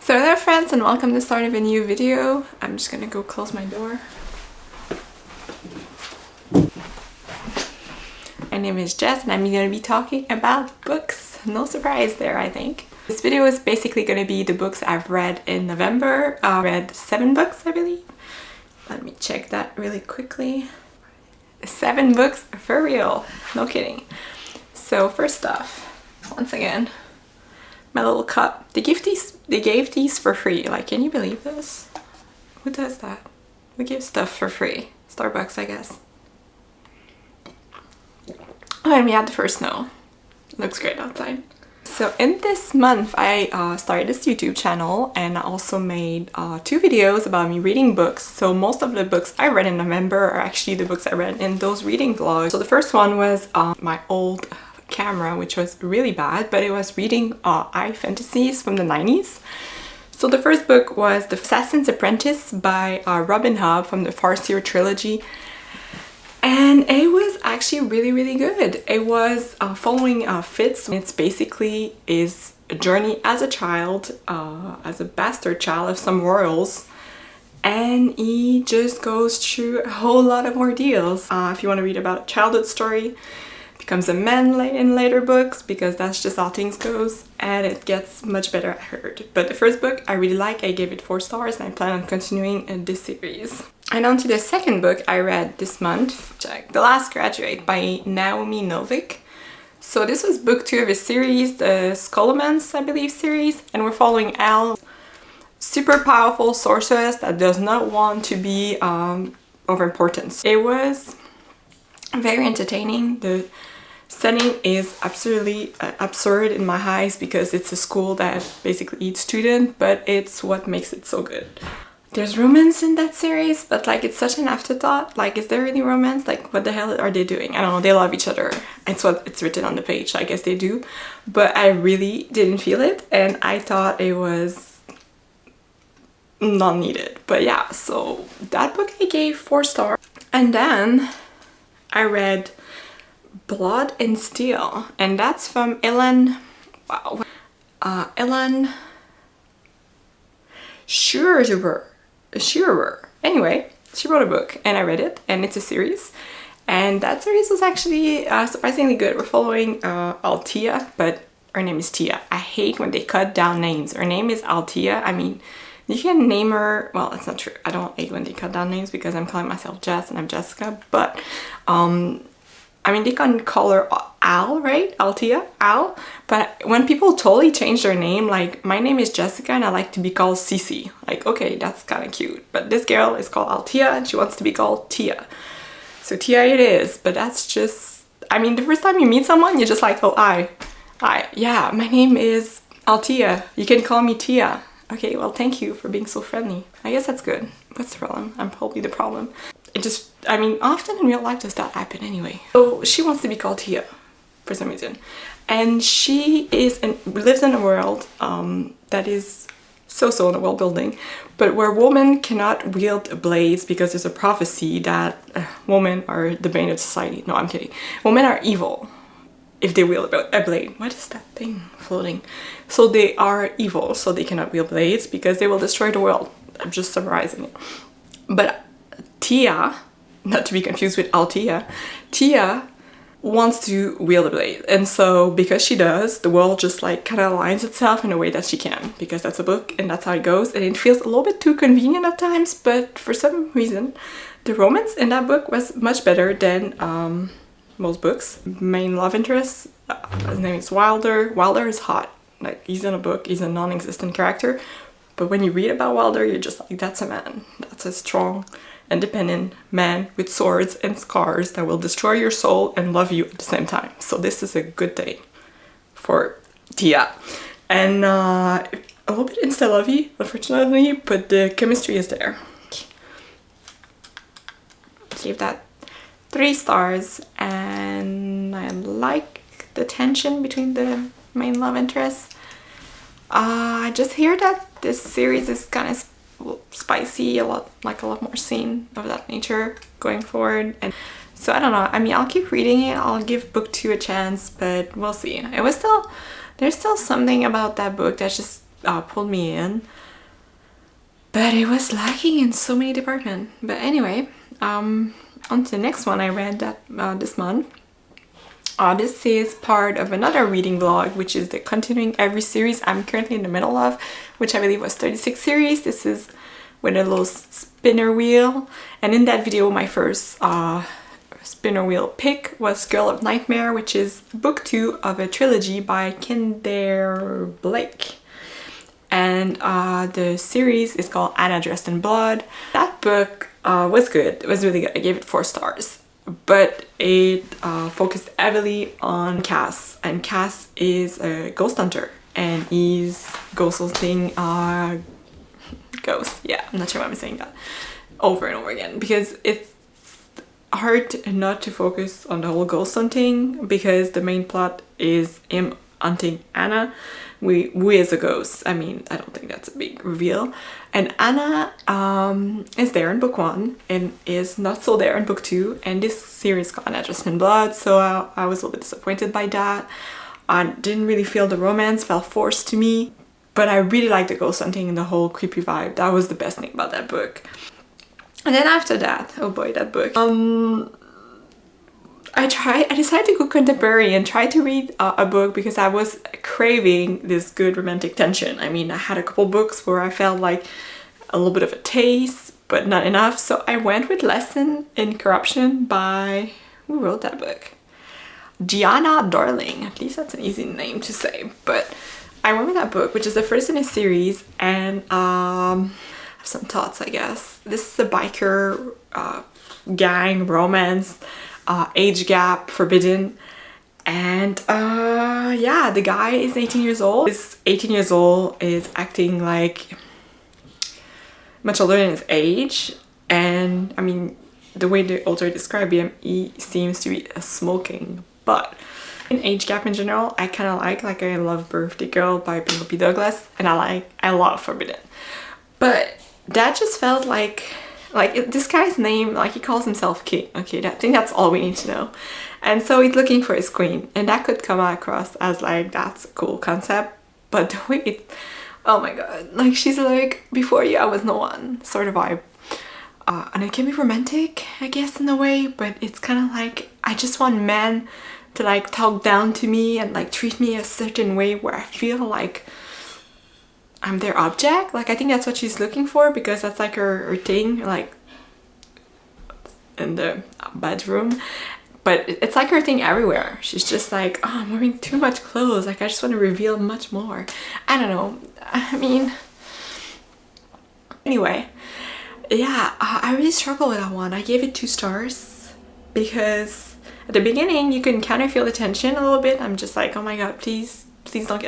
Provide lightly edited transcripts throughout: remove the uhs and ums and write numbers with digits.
So hello friends and welcome to the start of a new video. I'm just gonna go close my door. My name is Jess and I'm gonna be talking about books. No surprise there, I think. This video is basically gonna be the books I've read in November. I read 7 books, I believe. Let me check that really quickly. 7 books for real, no kidding. So first off, once again, my little cup. They gave these for free. Like, can you believe this? Who does that? Who gives stuff for free? Starbucks, I guess. Oh, and we had the first snow. Looks great outside. So in this month, I started this YouTube channel and I also made 2 videos about me reading books. So most of the books I read in November are actually the books I read in those reading vlogs. So the first one was my old camera, which was really bad, but it was reading fantasies from the 90s. So the first book was The Assassin's Apprentice by Robin Hobb from the Farseer trilogy, and it was actually really good. It was following Fitz. It's basically is a journey as a child, as a bastard child of some royals, and he just goes through a whole lot of ordeals. If you want to read about a childhood story, becomes a man in later books, because that's just how things goes, and it gets much better, I heard. But the first book I really like. I gave it 4 stars and I plan on continuing in this series. And on to the second book I read this month, The Last Graduate by Naomi Novik. So this was book 2 of a series, the Scholomance, I believe, series, and we're following Elle, super powerful sorceress that does not want to be of importance. It was very entertaining. The setting is absolutely absurd in my eyes because it's a school that basically eats students, but it's what makes it so good. There's romance in that series, but like it's such an afterthought. Like, is there any romance? Like, what the hell are they doing? I don't know, they love each other. It's what it's written on the page, I guess they do. But I really didn't feel it and I thought it was not needed. But yeah, so that book I gave 4 stars. And then I read Blood and Steel, and that's from Ellen Schurer. Anyway, she wrote a book and I read it, and it's a series, and that series was actually surprisingly good. We're following Althea, but her name is Tia. I hate when they cut down names. Her name is Althea. I mean, you can name her, well, that's not true. I don't hate when they cut down names because I'm calling myself Jess and I'm Jessica, but I mean, they can call her Al, right? Althea, Al. But when people totally change their name, like, my name is Jessica and I like to be called Cece. Like, okay, that's kind of cute. But this girl is called Althea and she wants to be called Tia. So Tia it is, but that's just, I mean, the first time you meet someone, you're just like, oh, yeah, my name is Althea. You can call me Tia. Okay, well, thank you for being so friendly. I guess that's good. What's the problem? I'm probably the problem. It just, I mean, often in real life does that happen anyway. So she wants to be called Tia for some reason. And she lives in a world that is so in the world building, but where women cannot wield blades because there's a prophecy that women are the bane of society. No, I'm kidding. Women are evil if they wield a blade. What is that thing floating? So they are evil, so they cannot wield blades because they will destroy the world. I'm just summarizing it. But Tia, not to be confused with Althea, Tia wants to wield a blade. And so because she does, the world just like kind of aligns itself in a way that she can, because that's a book and that's how it goes. And it feels a little bit too convenient at times, but for some reason, the romance in that book was much better than most books. Main love interest, his name is Wilder. Wilder is hot. Like, he's in a book, he's a non-existent character. But when you read about Wilder, you're just like, that's a man. That's a strong, independent man with swords and scars that will destroy your soul and love you at the same time. So this is a good day for Tia. And a little bit insta-lovey, unfortunately, but the chemistry is there. Give that 3 stars, and I like the tension between the main love interests. I just hear that this series is kind of spicy, a lot more scene of that nature going forward, and so I don't know. I mean, I'll keep reading it. I'll give book 2 a chance, but we'll see. There's still something about that book that's just pulled me in, but it was lacking in so many departments. But anyway, on to the next one I read that this month. This is part of another reading vlog, which is the continuing every series I'm currently in the middle of, which I believe was 36 series. This is with a little spinner wheel, and in that video my first spinner wheel pick was Girl of Nightmare, which is book 2 of a trilogy by Kinder Blake. And the series is called Anna Dressed in Blood. That book was good. It was really good. I gave it 4 stars. But it focused heavily on Cass. And Cass is a ghost hunter. And he's ghost hunting ghosts. Yeah, I'm not sure why I'm saying that over and over again. Because it's hard not to focus on the whole ghost hunting, because the main plot is him hunting Anna, who is a ghost. I mean, I don't think that's a big reveal. And Anna is there in book 1 and is not so there in book 2. And this series called Anna Dressed in Blood, so I was a little bit disappointed by that. I didn't really feel the romance, felt forced to me. But I really liked the ghost hunting and the whole creepy vibe. That was the best thing about that book. And then after that, oh boy, that book. I decided to go contemporary and try to read a book because I was craving this good romantic tension. I mean, I had a couple books where I felt like a little bit of a taste, but not enough. So I went with Lesson in Corruption by, who wrote that book? Gianna Darling. At least that's an easy name to say. But I went with that book, which is the first in a series, and I have some thoughts, I guess. This is a biker gang romance, age gap forbidden, and yeah, the guy is 18 years old. He's 18 years old, is acting like much older than his age, and I mean, the way the author described him, he seems to be a smoking butt. In age gap in general, I kind of like I love Birthday Girl by Penelope Douglas, and I love Forbidden. But that just felt like this guy's name, like he calls himself king. Okay, I think that's all we need to know. And so he's looking for his queen, and that could come across as like, that's a cool concept, but the way it, oh my god, like she's like, before you I was no one sort of vibe. And it can be romantic, I guess, in a way, but it's kind of like, I just want men to like talk down to me and like treat me a certain way where I feel like I'm their object. Like I think that's what she's looking for, because that's like her thing, like in the bedroom. But it's like her thing everywhere. She's just like, oh, I'm wearing too much clothes, like I just want to reveal much more. I don't know, I mean, anyway, yeah, I really struggled with that one. I gave it 2 stars because at the beginning you can kind of feel the tension a little bit. I'm just like, oh my god, please don't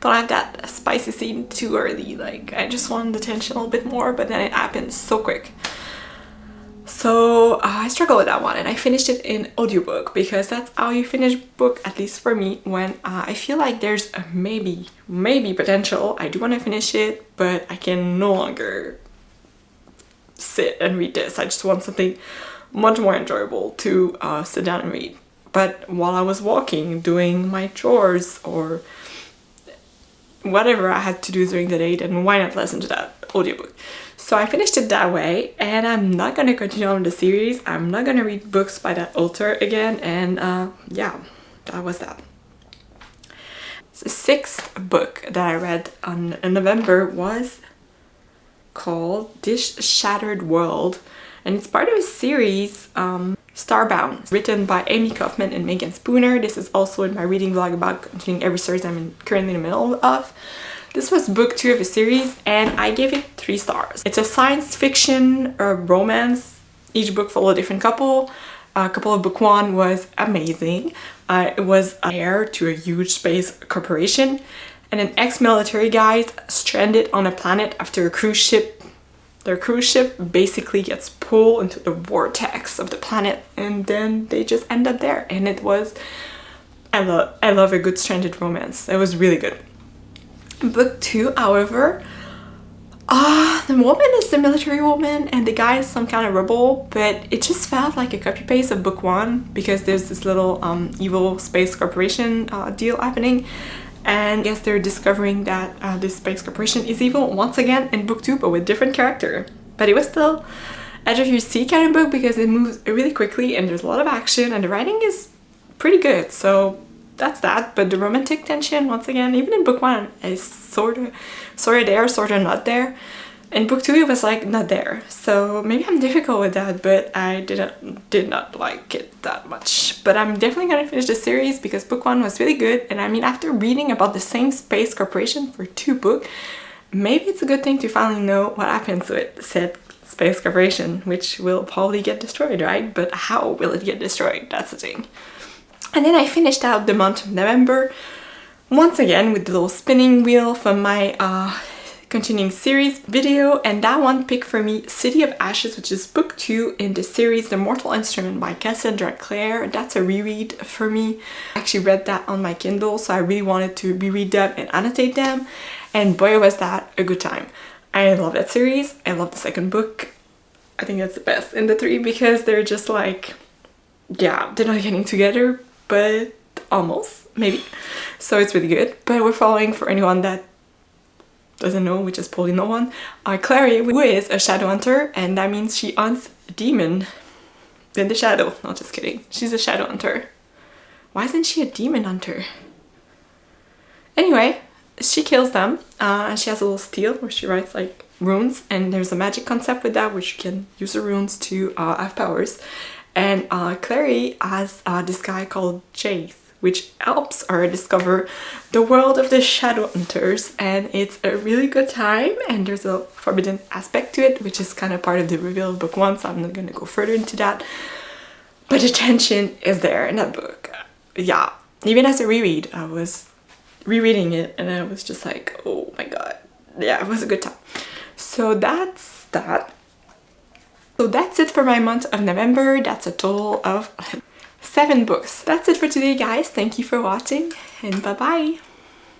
have that spicy scene too early. Like I just want the tension a little bit more, but then it happens so quick. So I struggled with that one, and I finished it in audiobook, because that's how you finish book, at least for me, when I feel like there's a maybe potential. I do want to finish it, but I can no longer sit and read this. I just want something much more enjoyable to sit down and read. But while I was walking, doing my chores, or whatever I had to do during the day, then why not listen to that audiobook? So I finished it that way, and I'm not gonna continue on the series. I'm not gonna read books by that author again, and yeah, that was that. The 6th book that I read in November was called This Shattered World, and it's part of a series, Starbound, written by Amy Kaufman and Megan Spooner. This is also in my reading vlog about continuing every series I'm currently in the middle of. This was book 2 of a series, and I gave it 3 stars. It's a science fiction romance. Each book followed a different couple. A couple of book 1 was amazing. It was an heir to a huge space corporation, and an ex-military guy stranded on a planet after a cruise ship. Their cruise ship basically gets pulled into the vortex of the planet, and then they just end up there. And it was, I love a good stranded romance. It was really good. Book 2, however, the woman is the military woman and the guy is some kind of rebel, but it just felt like a copy paste of book 1, because there's this little evil space corporation deal happening, And I guess they're discovering that this space corporation is evil once again in book 2, but with different character. But it was still edge of your seat kind of book because it moves really quickly and there's a lot of action and the writing is pretty good. So that's that. But the romantic tension, once again, even in book 1, is sort of there, sort of not there. In book 2 it was like not there, so maybe I'm difficult with that, but I did not like it that much. But I'm definitely gonna finish the series because book 1 was really good, and I mean, after reading about the same space corporation for 2 books, maybe it's a good thing to finally know what happens with said space corporation, which will probably get destroyed, right? But how will it get destroyed? That's the thing. And then I finished out the month of November once again with the little spinning wheel from my continuing series video, and that one picked for me City of Ashes, which is book 2 in the series The Mortal Instrument by Cassandra Clare. That's a reread for me. I actually read that on my Kindle, so I really wanted to reread them and annotate them, and boy was that a good time. I love that series. I love the second book. I think that's the best in the 3 because they're just like, yeah, they're not getting together, but almost, maybe. So it's really good. But we're following, for anyone that doesn't know, which is probably no one, Clary, who is a shadow hunter, and that means she hunts a demon in the shadow. No, just kidding. She's a shadow hunter. Why isn't she a demon hunter? Anyway, she kills them, and she has a little steel where she writes like runes, and there's a magic concept with that, which you can use the runes to have powers. And Clary has this guy called Jace, which helps her discover the world of the shadow hunters, and it's a really good time, and there's a forbidden aspect to it, which is kind of part of the reveal of book 1, so I'm not gonna go further into that. But the tension is there in that book. Yeah, even as a reread, I was rereading it and I was just like, oh my god. Yeah, it was a good time. So that's that. So that's it for my month of November. That's a total of 7 books. That's it for today, guys. Thank you for watching, and bye bye.